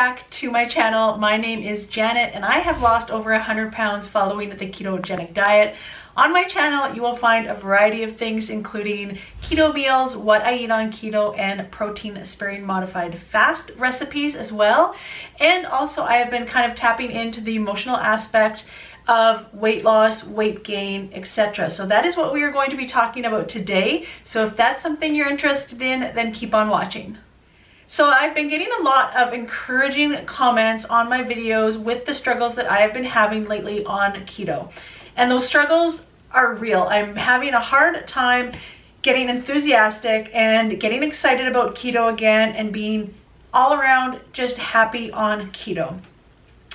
back to my channel. My name is Janet and I have lost over 100 pounds following the ketogenic diet. On my channel, you will find a variety of things, including keto meals, what I eat on keto, and protein sparing modified fast recipes as well. And also I have been kind of tapping into the emotional aspect of weight loss, weight gain, etc. So that is what we are going to be talking about today. So if that's something you're interested in, then keep on watching. So I've been getting a lot of encouraging comments on my videos with the struggles that I have been having lately on keto. And those struggles are real. I'm having a hard time getting enthusiastic and getting excited about keto again and being all around just happy on keto.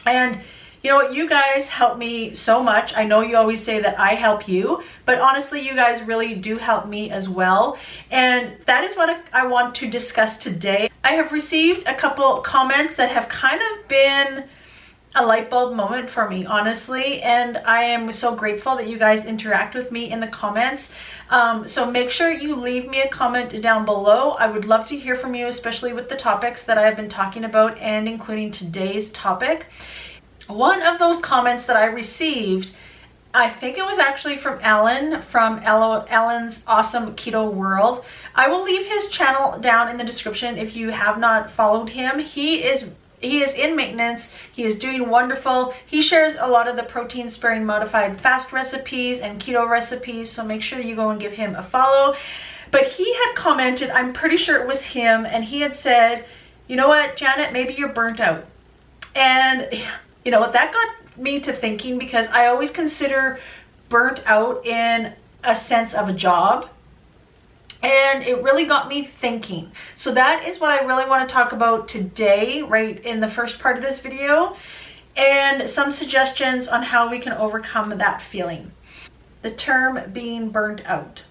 And you know what, you guys help me so much. I know you always say that I help you, but honestly, you guys really do help me as well. And that is what I want to discuss today. I have received a couple comments that have kind of been a light bulb moment for me, honestly, and I am so grateful that you guys interact with me in the comments. So make sure you leave me a comment down below. I would love to hear from you, especially with the topics that I have been talking about and including today's topic. One of those comments that I received, I think it was actually from Alan, from Alan's Awesome Keto World. I will leave his channel down in the description if you have not followed him. He is in maintenance. He is doing wonderful. He shares a lot of the protein sparing modified fast recipes and keto recipes, so make sure you go and give him a follow. But he had commented, I'm pretty sure it was him, and he had said, you know what, Janet, maybe you're burnt out. And you know what, that got me to thinking, because I always consider burnt out in a sense of a job. And it really got me thinking. So that is what I really want to talk about today, right in the first part of this video, and some suggestions on how we can overcome that feeling. The term being burnt out.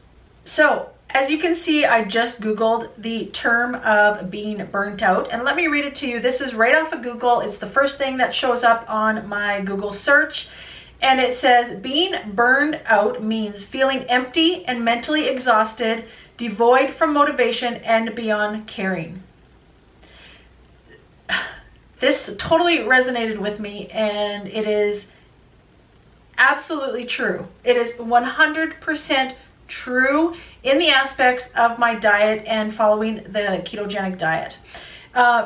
So as you can see, I just Googled the term of being burnt out, and let me read it to you. This is right off of Google. It's the first thing that shows up on my Google search. And it says, being burned out means feeling empty and mentally exhausted, devoid from motivation, and beyond caring. This totally resonated with me, and it is absolutely true. It is 100% true in the aspects of my diet and following the ketogenic diet.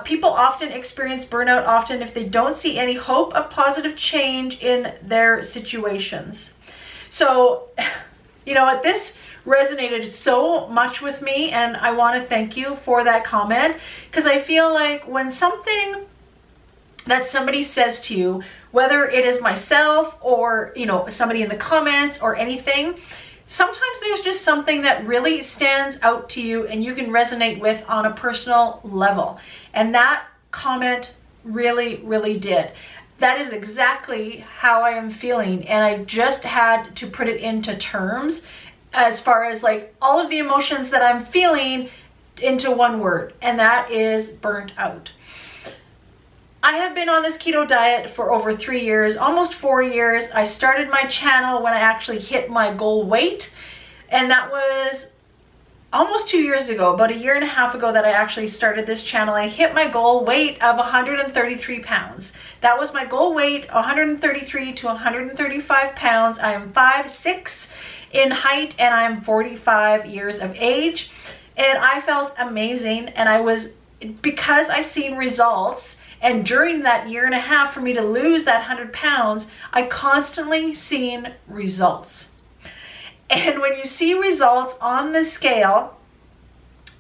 People often experience burnout if they don't see any hope of positive change in their situations. So, you know what, this resonated so much with me, and I want to thank you for that comment, because I feel like when something that somebody says to you, whether it is myself or, you know, somebody in the comments or anything, sometimes there's just something that really stands out to you and you can resonate with on a personal level. And that comment really did. That is exactly how I am feeling, and I just had to put it into terms as far as like all of the emotions that I'm feeling into one word, and that is burnt out. I have been on this keto diet for over 3 years, almost 4 years. I started my channel when I actually hit my goal weight, and that was almost 2 years ago, about 1.5 years ago, that I actually started this channel. I hit my goal weight of 133 pounds. That was my goal weight, 133 to 135 pounds. I am 5'6" in height, and I'm 45 years of age, and I felt amazing. And I was, because I seen results, and during that 1.5 years for me to lose that 100 pounds, I constantly seen results. And when you see results on the scale,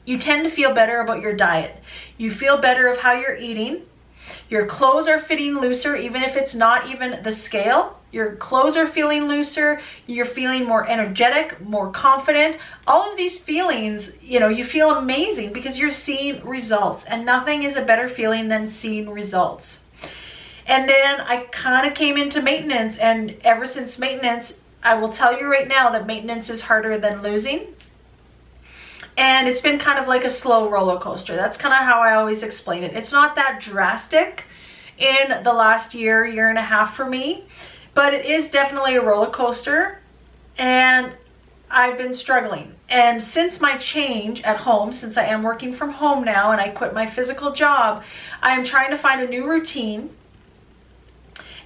you tend to feel better about your diet. You feel better of how you're eating. Your clothes are fitting looser, even if it's not even the scale. Your clothes are feeling looser. You're feeling more energetic, more confident. All of these feelings, you know, you feel amazing because you're seeing results, and nothing is a better feeling than seeing results. And then I kind of came into maintenance, and ever since maintenance, I will tell you right now that maintenance is harder than losing. And it's been kind of like a slow roller coaster. That's kind of how I always explain it. It's not that drastic in the last 1.5 years for me, but it is definitely a roller coaster, and I've been struggling. And since my change at home, since I am working from home now and I quit my physical job, I am trying to find a new routine,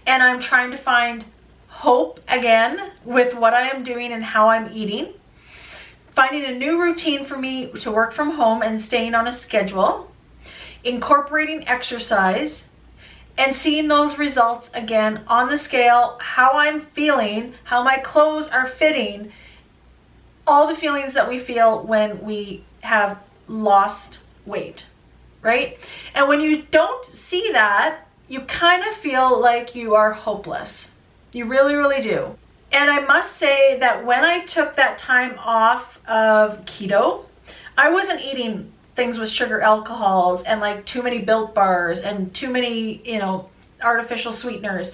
and I'm trying to find hope again with what I am doing and how I'm eating. Finding a new routine for me to work from home and staying on a schedule, incorporating exercise, and seeing those results again on the scale, how I'm feeling, how my clothes are fitting, all the feelings that we feel when we have lost weight, right? And when you don't see that, you kind of feel like you are hopeless. You really, really do. And I must say that when I took that time off of keto, I wasn't eating things with sugar alcohols and like too many Built bars and too many, artificial sweeteners.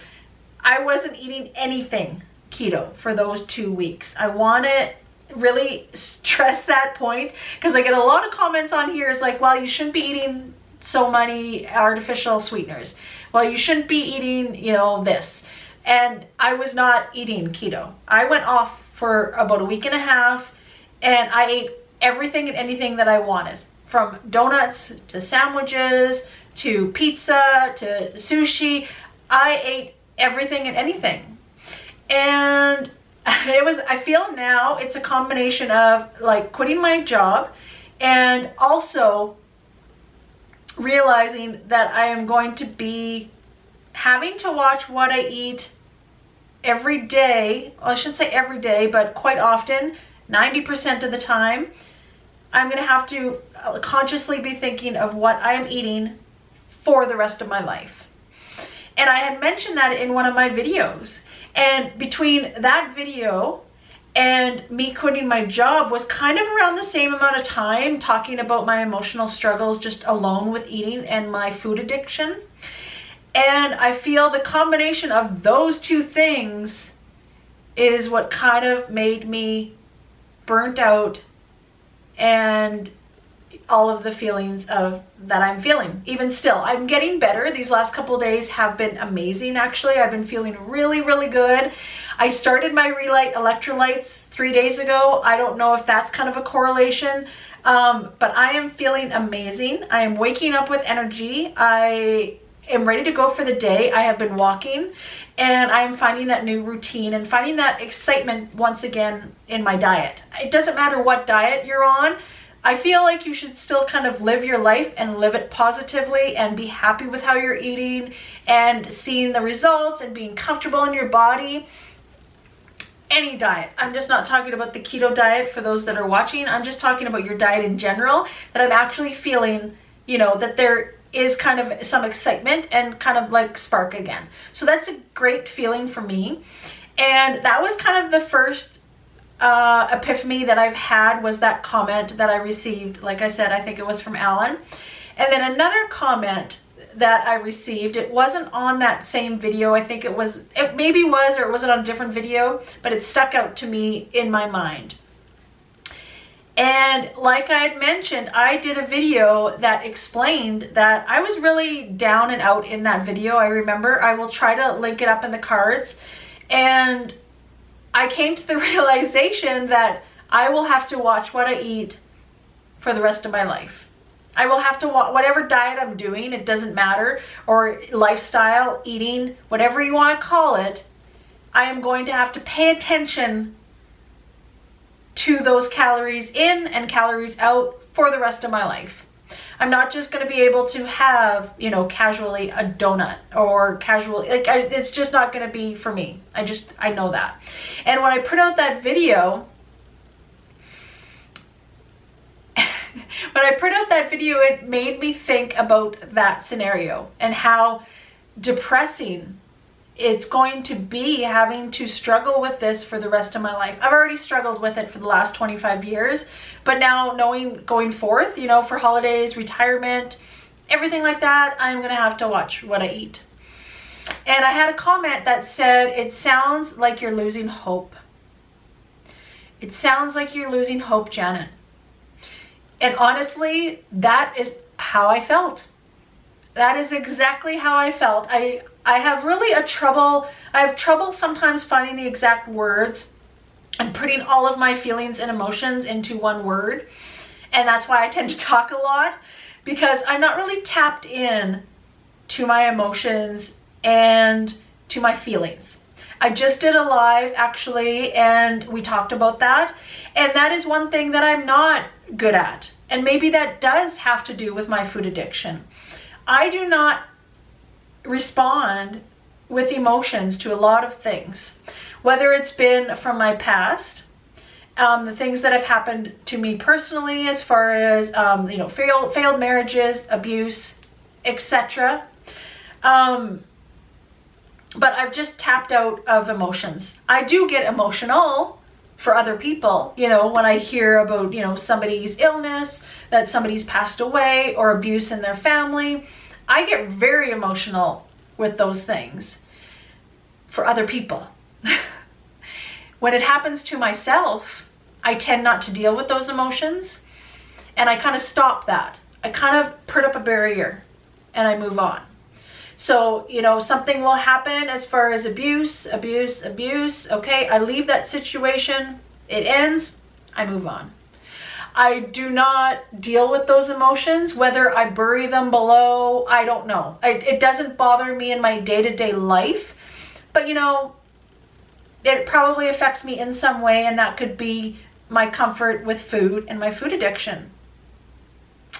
I wasn't eating anything keto for those 2 weeks. I want to really stress that point because I get a lot of comments on here is like, well, you shouldn't be eating so many artificial sweeteners. Well, you shouldn't be eating, this. And I was not eating keto. I went off for about a week and a half and I ate everything and anything that I wanted, from donuts to sandwiches to pizza to sushi. I ate everything and anything. And I feel now it's a combination of like quitting my job and also realizing that I am going to be having to watch what I eat every day. Well, I shouldn't say every day, but quite often, 90% of the time, I'm going to have to consciously be thinking of what I am eating for the rest of my life. And I had mentioned that in one of my videos. And between that video and me quitting my job was kind of around the same amount of time, talking about my emotional struggles just alone with eating and my food addiction. And I feel the combination of those two things is what kind of made me burnt out and all of the feelings of that I'm feeling. Even still, I'm getting better. These last couple of days have been amazing, actually. I've been feeling really, really good. I started my Relight electrolytes 3 days ago. I don't know if that's kind of a correlation, but I am feeling amazing. I am waking up with energy. I am ready to go for the day. I have been walking and I am finding that new routine and finding that excitement once again in my diet. It doesn't matter what diet you're on. I feel like you should still kind of live your life and live it positively and be happy with how you're eating and seeing the results and being comfortable in your body. Any diet. I'm just not talking about the keto diet for those that are watching. I'm just talking about your diet in general, that I'm actually feeling, that there is kind of some excitement and kind of like spark again. So that's a great feeling for me. And that was kind of the first epiphany that I've had, was that comment that I received. Like I said, I think it was from Alan. And then another comment that I received, it wasn't on that same video. I think it maybe was, or it wasn't on a different video, but it stuck out to me in my mind. And like I had mentioned, I did a video that explained that I was really down and out in that video. I remember. I will try to link it up in the cards. And I came to the realization that I will have to watch what I eat for the rest of my life. I will have to watch whatever diet I'm doing, it doesn't matter, or lifestyle, eating, whatever you want to call it. I am going to have to pay attention to those calories in and calories out for the rest of my life. I'm not just going to be able to have, casually a donut or casually, it's just not going to be for me. I know that. And when I put out that video, it made me think about that scenario and how depressing it's going to be having to struggle with this for the rest of my life. I've already struggled with it for the last 25 years, but now knowing going forth, for holidays, retirement, everything like that, I'm going to have to watch what I eat. And I had a comment that said, it sounds like you're losing hope. It sounds like you're losing hope, Janet. And honestly, that is how I felt. That is exactly how I felt. I have really I have trouble sometimes finding the exact words and putting all of my feelings and emotions into one word. And that's why I tend to talk a lot, because I'm not really tapped in to my emotions and to my feelings. I just did a live actually, and we talked about that. And that is one thing that I'm not good at. And maybe that does have to do with my food addiction. I do not respond with emotions to a lot of things, whether it's been from my past, the things that have happened to me personally, as far as you know, failed marriages, abuse, etc. But I've just tapped out of emotions. I do get emotional for other people, you know, when I hear about, you know, somebody's illness, that somebody's passed away, or abuse in their family. I get very emotional with those things for other people. When it happens to myself, I tend not to deal with those emotions, and I kind of stop that. I kind of put up a barrier and I move on. So, you know, something will happen as far as abuse. Okay, I leave that situation, it ends, I move on. I do not deal with those emotions, whether I bury them below, I don't know. It doesn't bother me in my day-to-day life, but you know, it probably affects me in some way, and that could be my comfort with food and my food addiction.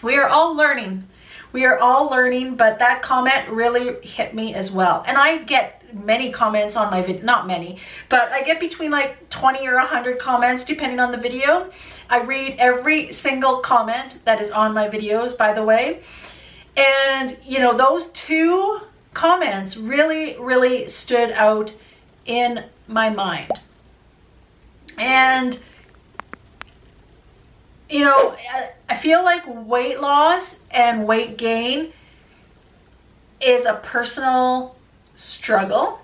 We are all learning. We are all learning, but that comment really hit me as well. And I get many comments on my video, not many, but I get between like 20 or 100 comments depending on the video. I read every single comment that is on my videos, by the way. And you know, those two comments really stood out in my mind. And you know, I feel like weight loss and weight gain is a personal struggle.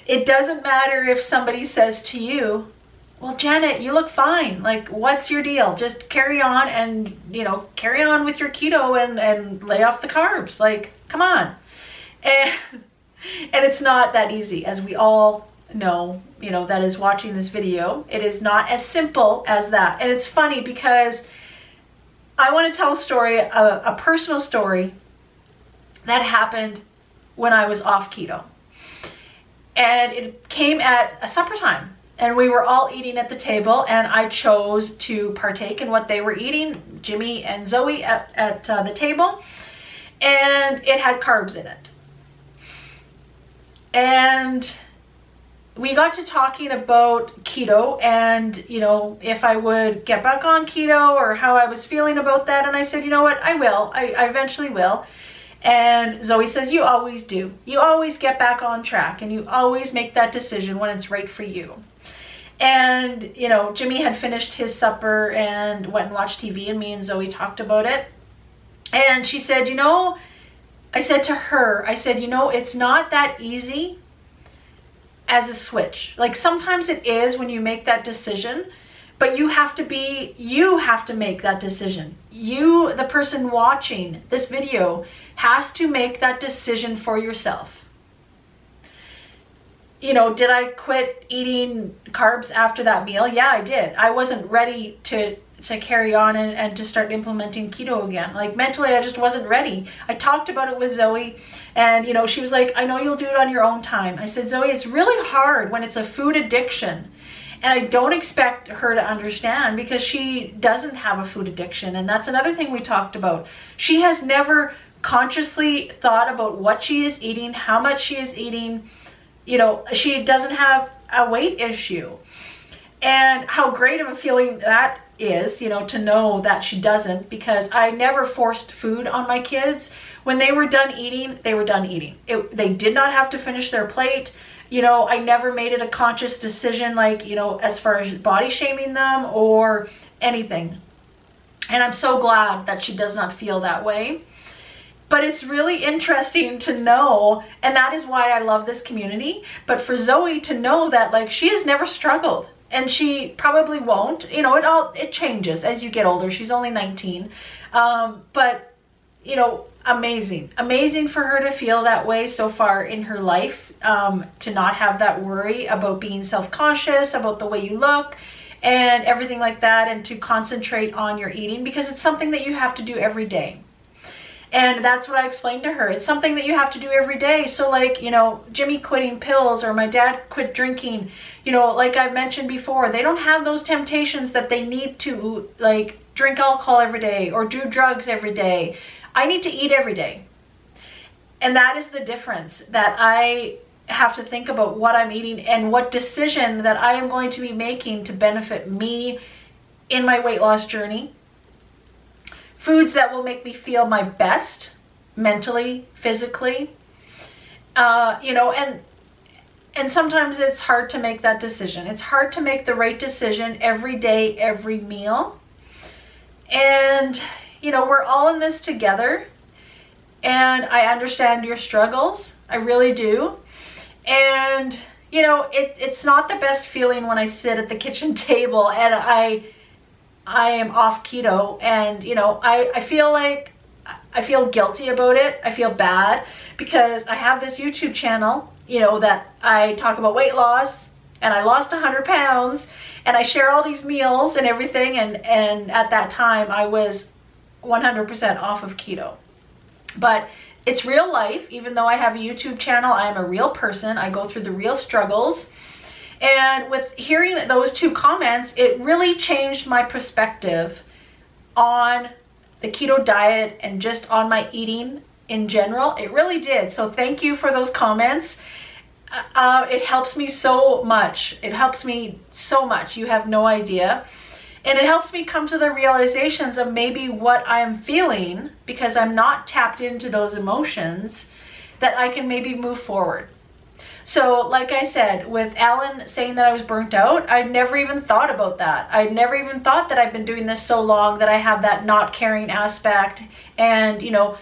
It doesn't matter if somebody says to you, well, Janet, you look fine. Like, what's your deal? Just carry on and, you know, carry on with your keto and lay off the carbs. Like, come on. And it's not that easy, as we all know, you know, that is watching this video. It is not as simple as that. And it's funny because I want to tell a story, a personal story that happened when I was off keto. And it came at a supper time, and we were all eating at the table, and I chose to partake in what they were eating, Jimmy and Zoe at the table, and it had carbs in it. And we got to talking about keto, and you know, if I would get back on keto or how I was feeling about that. And I said, you know what, I will. I eventually will. And Zoe says, you always do. You always get back on track, and you always make that decision when it's right for you. And you know, Jimmy had finished his supper and went and watched TV, and me and Zoe talked about it. And she said, you know, I said to her, I said, you know, it's not that easy as a switch. Like, sometimes it is when you make that decision, but you have to make that decision. You, the person watching this video, has to make that decision for yourself. You know, did I quit eating carbs after that meal? Yeah, I did. I wasn't ready to carry on and to start implementing keto again. Like, mentally, I just wasn't ready. I talked about it with Zoe, and you know, she was like, I know you'll do it on your own time. I said, Zoe, it's really hard when it's a food addiction. And I don't expect her to understand, because she doesn't have a food addiction. And that's another thing we talked about. She has never consciously thought about what she is eating, how much she is eating. You know, she doesn't have a weight issue. And how great of a feeling that is, you know, to know that she doesn't, because I never forced food on my kids. When they were done eating, they were done eating. They did not have to finish their plate. You know, I never made it a conscious decision, like, you know, as far as body shaming them or anything. And I'm so glad that she does not feel that way. But it's really interesting to know, and that is why I love this community. But for Zoe to know that, like, she has never struggled, and she probably won't. You know, it changes as you get older. She's only 19. But you know, amazing for her to feel that way so far in her life, to not have that worry about being self-conscious about the way you look and everything like that, and to concentrate on your eating, because it's something that you have to do every day. And that's what I explained to her. It's something that you have to do every day. So like, you know, Jimmy quitting pills, or my dad quit drinking, you know, like I've mentioned before, they don't have those temptations that they need to, like, drink alcohol every day or do drugs every day. I need to eat every day. And that is the difference, that I have to think about what I'm eating and what decision that I am going to be making to benefit me in my weight loss journey. Foods that will make me feel my best mentally, physically, you know, and sometimes it's hard to make that decision. It's hard to make the right decision every day, every meal. And, you know, we're all in this together, and I understand your struggles. I really do. And, you know, it's not the best feeling when I sit at the kitchen table and I am off keto, and, you know, I feel like, I feel guilty about it. I feel bad because I have this YouTube channel, you know, that I talk about weight loss, and I lost 100 pounds, and I share all these meals and everything. And at that time I was 100% off of keto. But it's real life. Even though I have a YouTube channel, I am a real person. I go through the real struggles. And with hearing those two comments, it really changed my perspective on the keto diet and just on my eating in general. It really did. So thank you for those comments. It helps me so much. It helps me so much. You have no idea. And it helps me come to the realizations of maybe what I'm feeling, because I'm not tapped into those emotions, that I can maybe move forward. So like I said, with Alan saying that I was burnt out, I'd never even thought about that. I'd never even thought that I've been doing this so long that I have that not caring aspect. And, you know,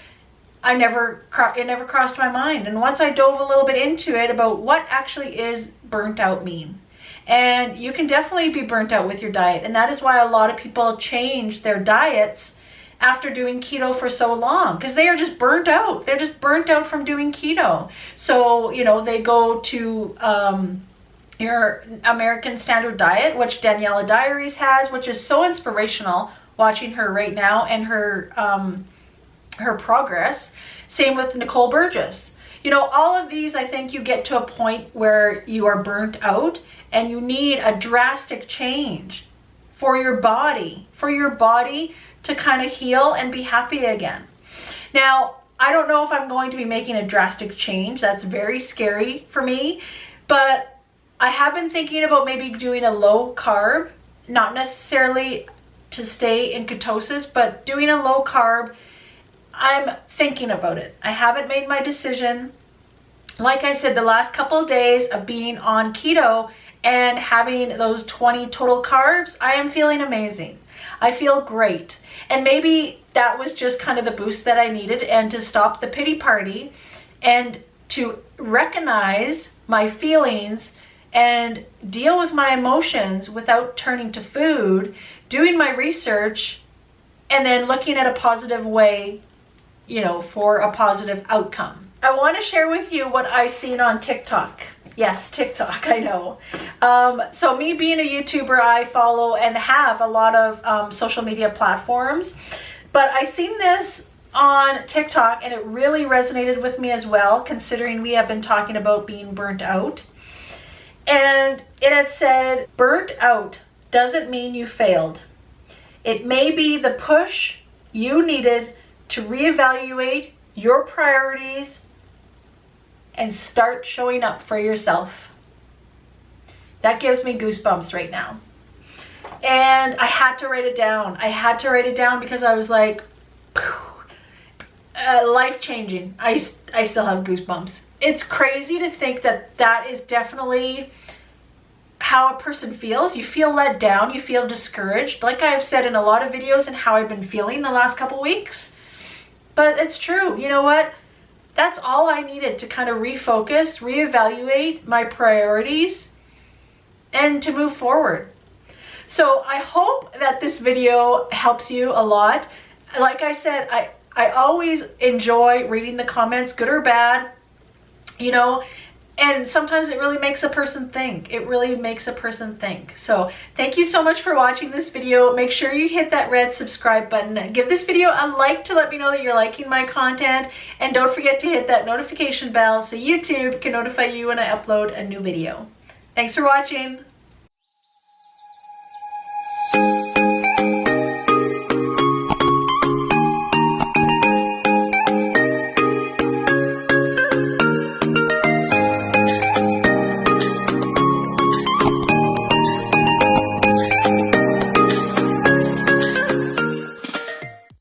it never crossed my mind. And once I dove a little bit into it about what actually is burnt out mean. And you can definitely be burnt out with your diet. And that is why a lot of people change their diets after doing keto for so long, because they are just burnt out. They're just burnt out from doing keto. So, you know, they go to your American Standard Diet, which Daniela Diaries has, which is so inspirational, watching her right now and her progress. Same with Nicole Burgess. You know, all of these, I think you get to a point where you are burnt out and you need a drastic change for your body to kind of heal and be happy again. Now, I don't know if I'm going to be making a drastic change. That's very scary for me, but I have been thinking about maybe doing a low carb, not necessarily to stay in ketosis, but doing a low carb. I'm thinking about it. I haven't made my decision. Like I said, the last couple of days of being on keto and having those 20 total carbs, I am feeling amazing. I feel great. And maybe that was just kind of the boost that I needed, and to stop the pity party and to recognize my feelings and deal with my emotions without turning to food, doing my research, and then looking at a positive way, you know, for a positive outcome. I want to share with you what I seen on TikTok. Yes, TikTok, I know. So me being a YouTuber, I follow and have a lot of social media platforms, but I seen this on TikTok and it really resonated with me as well, considering we have been talking about being burnt out. And it had said, burnt out doesn't mean you failed. It may be the push you needed to reevaluate your priorities and start showing up for yourself. That gives me goosebumps right now. And I had to write it down. I had to write it down because I was like, life-changing. I still have goosebumps. It's crazy to think that that is definitely how a person feels. You feel let down, you feel discouraged, like I've said in a lot of videos and how I've been feeling the last couple weeks. But it's true. You know what? That's all I needed to kind of refocus, reevaluate my priorities, and to move forward. So I hope that this video helps you a lot. Like I said, I always enjoy reading the comments, good or bad, you know, and sometimes it really makes a person think. It really makes a person think. So thank you so much for watching this video. Make sure you hit that red subscribe button. Give this video a like to let me know that you're liking my content. And don't forget to hit that notification bell so YouTube can notify you when I upload a new video. Thanks for watching.